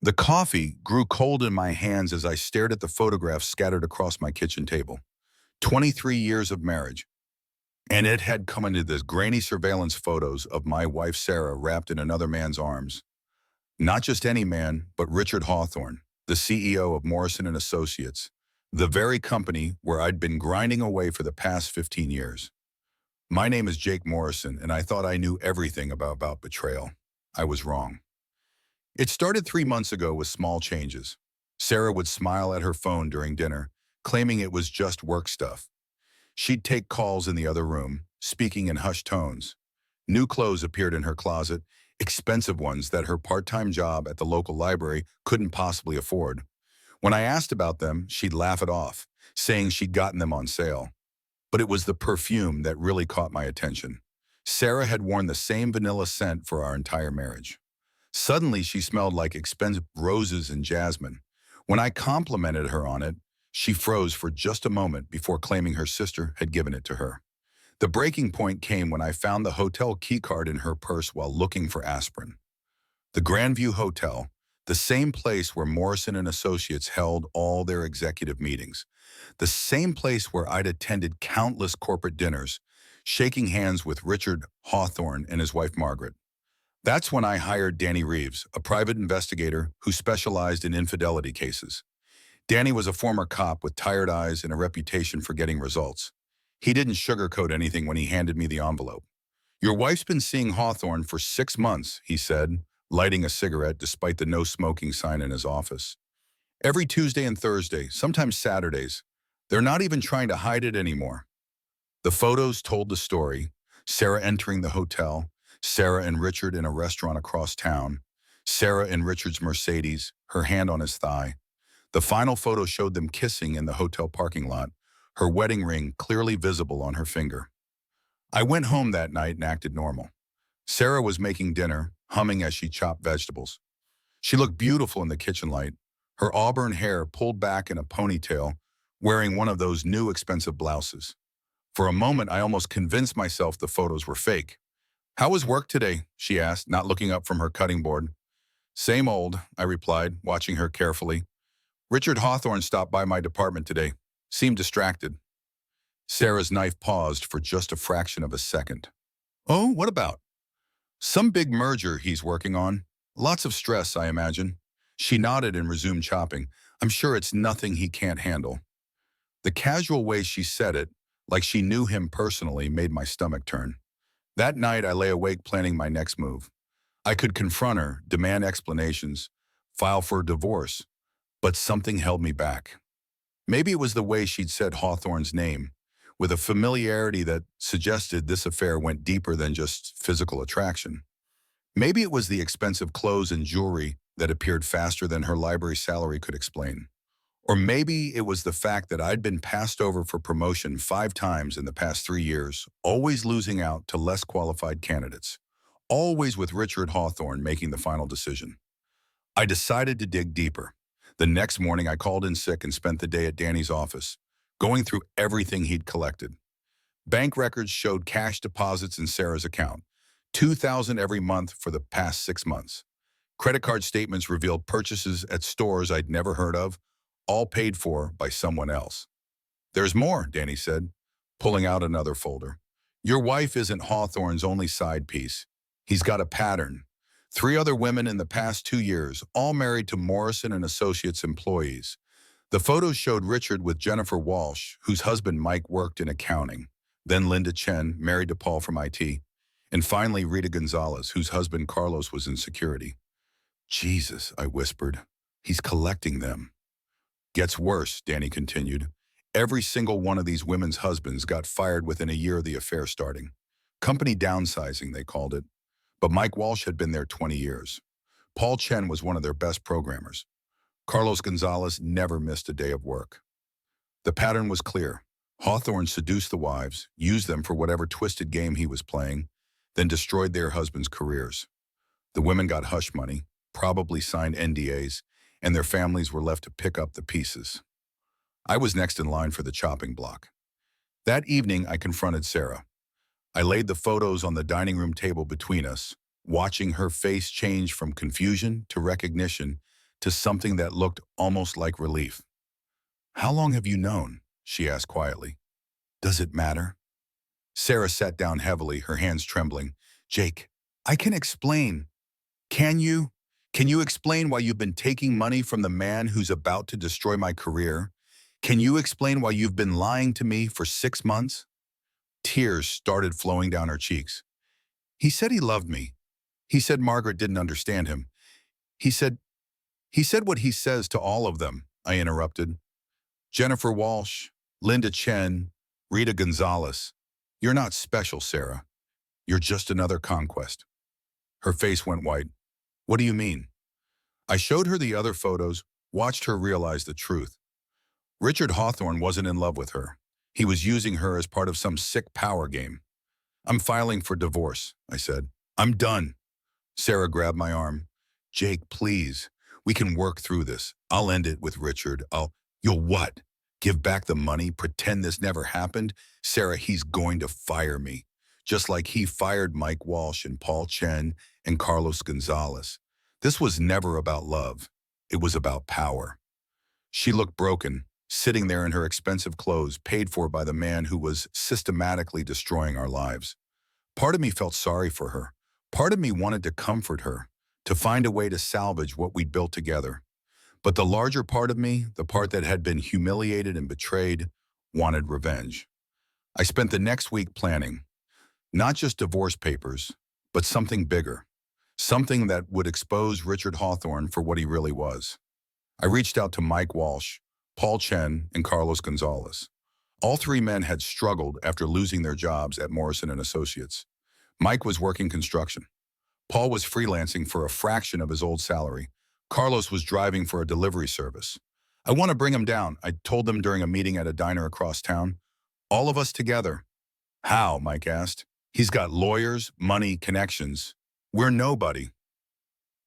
The coffee grew cold in my hands as I stared at the photographs scattered across my kitchen table. 23 years of marriage. And it had come into this grainy surveillance photos of my wife Sarah wrapped in another man's arms. Not just any man, but Richard Hawthorne, the CEO of Morrison and Associates, the very company where I'd been grinding away for the past 15 years. My name is Jake Morrison, and I thought I knew everything about betrayal. I was wrong. It started 3 months ago with small changes. Sarah would smile at her phone during dinner, claiming it was just work stuff. She'd take calls in the other room, speaking in hushed tones. New clothes appeared in her closet, expensive ones that her part-time job at the local library couldn't possibly afford. When I asked about them, she'd laugh it off, saying she'd gotten them on sale. But it was the perfume that really caught my attention. Sarah had worn the same vanilla scent for our entire marriage. Suddenly, she smelled like expensive roses and jasmine. When I complimented her on it, she froze for just a moment before claiming her sister had given it to her. The breaking point came when I found the hotel keycard in her purse while looking for aspirin. The Grandview Hotel, the same place where Morrison and Associates held all their executive meetings, the same place where I'd attended countless corporate dinners, shaking hands with Richard Hawthorne and his wife Margaret. That's when I hired Danny Reeves, a private investigator who specialized in infidelity cases. Danny was a former cop with tired eyes and a reputation for getting results. He didn't sugarcoat anything when he handed me the envelope. "Your wife's been seeing Hawthorne for 6 months," he said, lighting a cigarette despite the no smoking sign in his office. "Every Tuesday and Thursday, sometimes Saturdays. They're not even trying to hide it anymore." The photos told the story. Sarah entering the hotel, Sarah and Richard in a restaurant across town, Sarah in Richard's Mercedes, her hand on his thigh. The final photo showed them kissing in the hotel parking lot, her wedding ring clearly visible on her finger. I went home that night and acted normal. Sarah was making dinner, humming as she chopped vegetables. She looked beautiful in the kitchen light, her auburn hair pulled back in a ponytail, wearing one of those new expensive blouses. For a moment, I almost convinced myself the photos were fake. "How was work today?" she asked, not looking up from her cutting board. "Same old," I replied, watching her carefully. "Richard Hawthorne stopped by my department today. Seemed distracted." Sarah's knife paused for just a fraction of a second. "Oh, what about?" "Some big merger he's working on. Lots of stress, I imagine." She nodded and resumed chopping. "I'm sure it's nothing he can't handle." The casual way she said it, like she knew him personally, made my stomach turn. That night, I lay awake planning my next move. I could confront her, demand explanations, file for a divorce, but something held me back. Maybe it was the way she'd said Hawthorne's name, with a familiarity that suggested this affair went deeper than just physical attraction. Maybe it was the expensive clothes and jewelry that appeared faster than her library salary could explain. Or maybe it was the fact that I'd been passed over for promotion 5 times in the past 3 years, always losing out to less qualified candidates, always with Richard Hawthorne making the final decision. I decided to dig deeper. The next morning, I called in sick and spent the day at Danny's office, going through everything he'd collected. Bank records showed cash deposits in Sarah's account, $2,000 every month for the past 6 months. Credit card statements revealed purchases at stores I'd never heard of, all paid for by someone else. "There's more," Danny said, pulling out another folder. "Your wife isn't Hawthorne's only side piece. He's got a pattern. 3 other women in the past 2 years, all married to Morrison and Associates employees. The photos showed Richard with Jennifer Walsh, whose husband Mike worked in accounting, then Linda Chen, married to Paul from IT, and finally Rita Gonzalez, whose husband Carlos was in security." "Jesus," I whispered, "he's collecting them." "Gets worse," Danny continued. "Every single one of these women's husbands got fired within a year of the affair starting. Company downsizing, they called it. But Mike Walsh had been there 20 years. Paul Chen was one of their best programmers. Carlos Gonzalez never missed a day of work." The pattern was clear. Hawthorne seduced the wives, used them for whatever twisted game he was playing, then destroyed their husbands' careers. The women got hush money, probably signed NDAs, and their families were left to pick up the pieces. I was next in line for the chopping block. That evening, I confronted Sarah. I laid the photos on the dining room table between us, watching her face change from confusion to recognition, to something that looked almost like relief. "How long have you known?" she asked quietly. "Does it matter?" Sarah sat down heavily, her hands trembling. "Jake, I can explain. Can you? Can you explain why you've been taking money from the man who's about to destroy my career? Can you explain why you've been lying to me for 6 months?" Tears started flowing down her cheeks. "He said he loved me. He said Margaret didn't understand him. He said, he said what he says to all of them," I interrupted. "Jennifer Walsh, Linda Chen, Rita Gonzalez. You're not special, Sarah. You're just another conquest." Her face went white. "What do you mean?" I showed her the other photos, watched her realize the truth. Richard Hawthorne wasn't in love with her. He was using her as part of some sick power game. "I'm filing for divorce," I said. "I'm done." Sarah grabbed my arm. "Jake, please. We can work through this. I'll end it with Richard. You'll what? Give back the money? Pretend this never happened? Sarah, he's going to fire me. Just like he fired Mike Walsh and Paul Chen and Carlos Gonzalez. This was never about love. It was about power." She looked broken, sitting there in her expensive clothes, paid for by the man who was systematically destroying our lives. Part of me felt sorry for her. Part of me wanted to comfort her, to find a way to salvage what we'd built together. But the larger part of me, the part that had been humiliated and betrayed, wanted revenge. I spent the next week planning, not just divorce papers, but something bigger. Something that would expose Richard Hawthorne for what he really was. I reached out to Mike Walsh, Paul Chen, and Carlos Gonzalez. All three men had struggled after losing their jobs at Morrison and Associates. Mike was working construction. Paul was freelancing for a fraction of his old salary. Carlos was driving for a delivery service. "I want to bring him down," I told them during a meeting at a diner across town. "All of us together." "How?" Mike asked. "He's got lawyers, money, connections. We're nobody."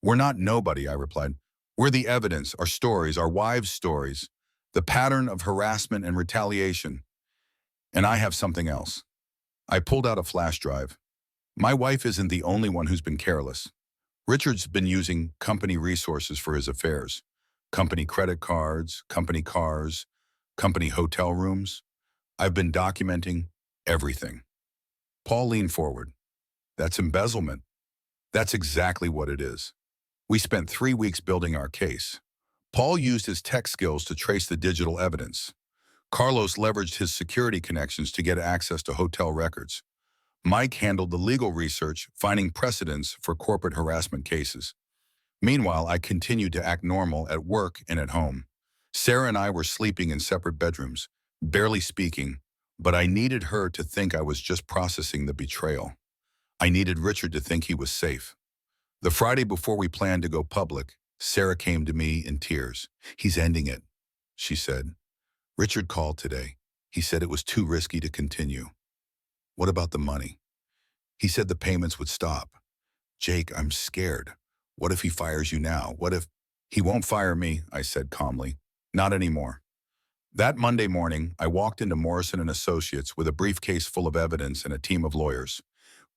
"We're not nobody," I replied. "We're the evidence, our stories, our wives' stories, the pattern of harassment and retaliation. And I have something else." I pulled out a flash drive. "My wife isn't the only one who's been careless. Richard's been using company resources for his affairs. Company credit cards, company cars, company hotel rooms. I've been documenting everything." Paul leaned forward. "That's embezzlement." "That's exactly what it is. We spent 3 weeks building our case. Paul used his tech skills to trace the digital evidence. Carlos leveraged his security connections to get access to hotel records. Mike handled the legal research, finding precedents for corporate harassment cases. Meanwhile, I continued to act normal at work and at home. Sarah and I were sleeping in separate bedrooms, barely speaking, but I needed her to think I was just processing the betrayal. I needed Richard to think he was safe. The Friday before we planned to go public, Sarah came to me in tears. "He's ending it," she said. "Richard called today. He said it was too risky to continue." "What about the money?" "He said the payments would stop." "Jake, I'm scared. What if he fires you now? What if—" "He won't fire me," I said calmly. "Not anymore." That Monday morning, I walked into Morrison and Associates with a briefcase full of evidence and a team of lawyers.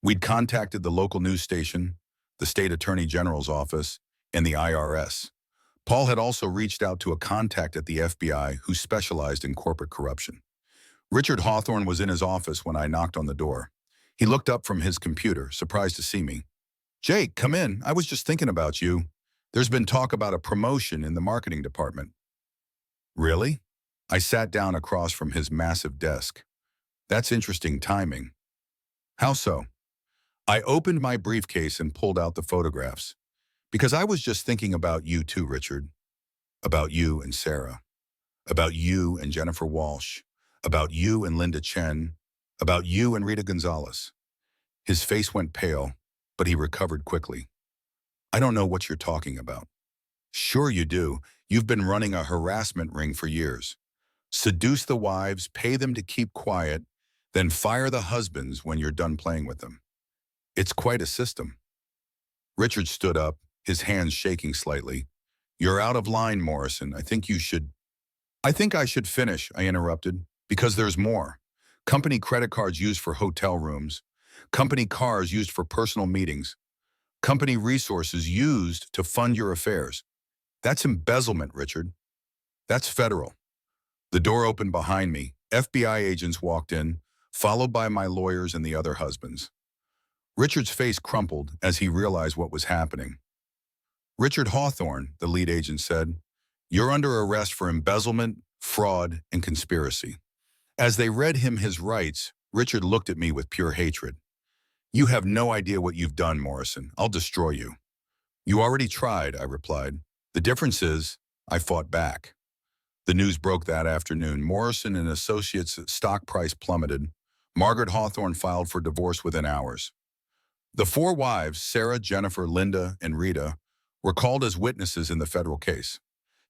We'd contacted the local news station, the state attorney general's office, and the IRS. Paul had also reached out to a contact at the FBI who specialized in corporate corruption. Richard Hawthorne was in his office when I knocked on the door. He looked up from his computer, surprised to see me. "Jake, come in. I was just thinking about you. There's been talk about a promotion in the marketing department." "Really?" I sat down across from his massive desk. "That's interesting timing." "How so?" I opened my briefcase and pulled out the photographs. "Because I was just thinking about you too, Richard. About you and Sarah. About you and Jennifer Walsh. About you and Linda Chen. About you and Rita Gonzalez." His face went pale, but he recovered quickly. "I don't know what you're talking about." "Sure you do. You've been running a harassment ring for years. Seduce the wives, pay them to keep quiet, then fire the husbands when you're done playing with them. It's quite a system." Richard stood up, his hands shaking slightly. "You're out of line, Morrison. I think I should finish," I interrupted, "because there's more. Company credit cards used for hotel rooms. Company cars used for personal meetings. Company resources used to fund your affairs. That's embezzlement, Richard. That's federal. The door opened behind me. FBI agents walked in, followed by my lawyers and the other husbands. Richard's face crumpled as he realized what was happening. Richard Hawthorne, the lead agent said, "You're under arrest for embezzlement, fraud, and conspiracy." As they read him his rights, Richard looked at me with pure hatred. "You have no idea what you've done, Morrison. I'll destroy you." "You already tried," I replied. "The difference is, I fought back." The news broke that afternoon. Morrison and Associates' stock price plummeted. Margaret Hawthorne filed for divorce within hours. The four wives, Sarah, Jennifer, Linda, and Rita, were called as witnesses in the federal case.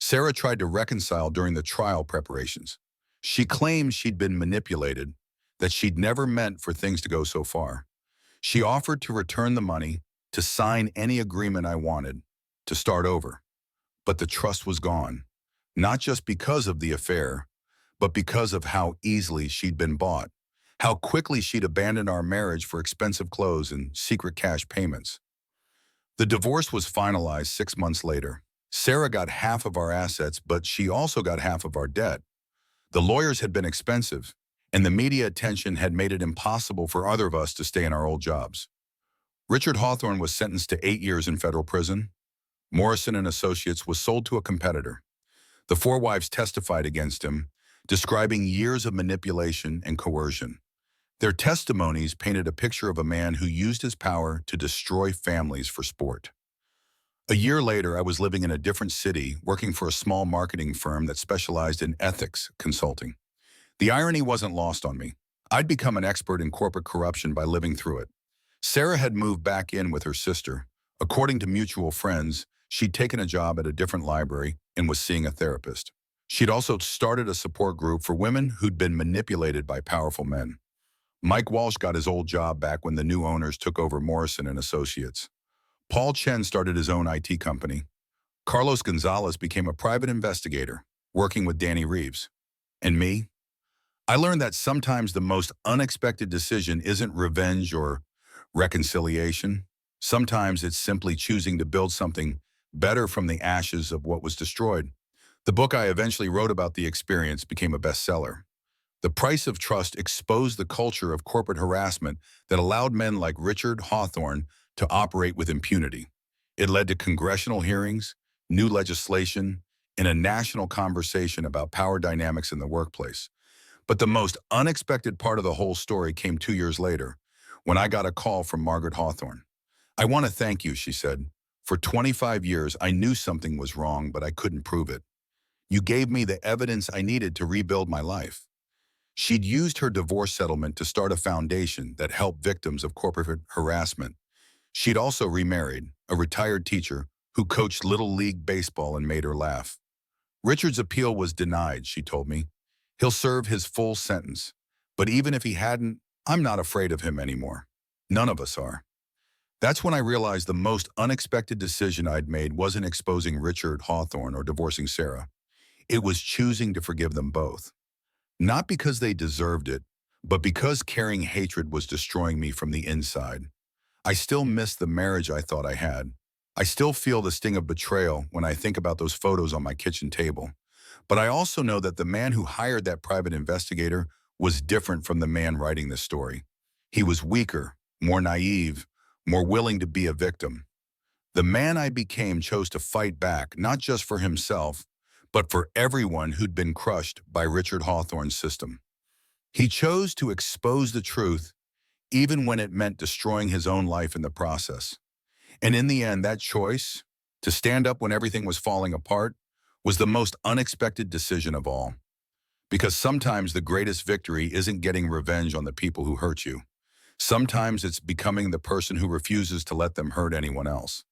Sarah tried to reconcile during the trial preparations. She claimed she'd been manipulated, that she'd never meant for things to go so far. She offered to return the money, to sign any agreement I wanted, to start over. But the trust was gone, not just because of the affair, but because of how easily she'd been bought, how quickly she'd abandoned our marriage for expensive clothes and secret cash payments. The divorce was finalized 6 months later. Sarah got half of our assets, but she also got half of our debt. The lawyers had been expensive, and the media attention had made it impossible for either of us to stay in our old jobs. Richard Hawthorne was sentenced to 8 years in federal prison. Morrison and Associates was sold to a competitor. The four wives testified against him, describing years of manipulation and coercion. Their testimonies painted a picture of a man who used his power to destroy families for sport. A year later, I was living in a different city, working for a small marketing firm that specialized in ethics consulting. The irony wasn't lost on me. I'd become an expert in corporate corruption by living through it. Sarah had moved back in with her sister. According to mutual friends, she'd taken a job at a different library and was seeing a therapist. She'd also started a support group for women who'd been manipulated by powerful men. Mike Walsh got his old job back when the new owners took over Morrison and Associates. Chen started his own IT company. Carlos Gonzalez became a private investigator, working with Danny Reeves. And me? I learned that sometimes the most unexpected decision isn't revenge or reconciliation. Sometimes it's simply choosing to build something better from the ashes of what was destroyed. The book I eventually wrote about the experience became a bestseller. The Price of Trust exposed the culture of corporate harassment that allowed men like Richard Hawthorne to operate with impunity. It led to congressional hearings, new legislation, and a national conversation about power dynamics in the workplace. But the most unexpected part of the whole story came 2 years later, when I got a call from Margaret Hawthorne. "I want to thank you," she said. "For 25 years, I knew something was wrong, but I couldn't prove it. You gave me the evidence I needed to rebuild my life." She'd used her divorce settlement to start a foundation that helped victims of corporate harassment. She'd also remarried, a retired teacher who coached Little League baseball and made her laugh. "Richard's appeal was denied," she told me. "He'll serve his full sentence. But even if he hadn't, I'm not afraid of him anymore. None of us are." That's when I realized the most unexpected decision I'd made wasn't exposing Richard Hawthorne or divorcing Sarah. It was choosing to forgive them both. Not because they deserved it, but because carrying hatred was destroying me from the inside. I still miss the marriage I thought I had. I still feel the sting of betrayal when I think about those photos on my kitchen table. But I also know that the man who hired that private investigator was different from the man writing this story. He was weaker, more naive, more willing to be a victim. The man I became chose to fight back, not just for himself, but for everyone who'd been crushed by Richard Hawthorne's system. He chose to expose the truth, even when it meant destroying his own life in the process. And in the end, that choice, to stand up when everything was falling apart, was the most unexpected decision of all. Because sometimes the greatest victory isn't getting revenge on the people who hurt you. Sometimes it's becoming the person who refuses to let them hurt anyone else.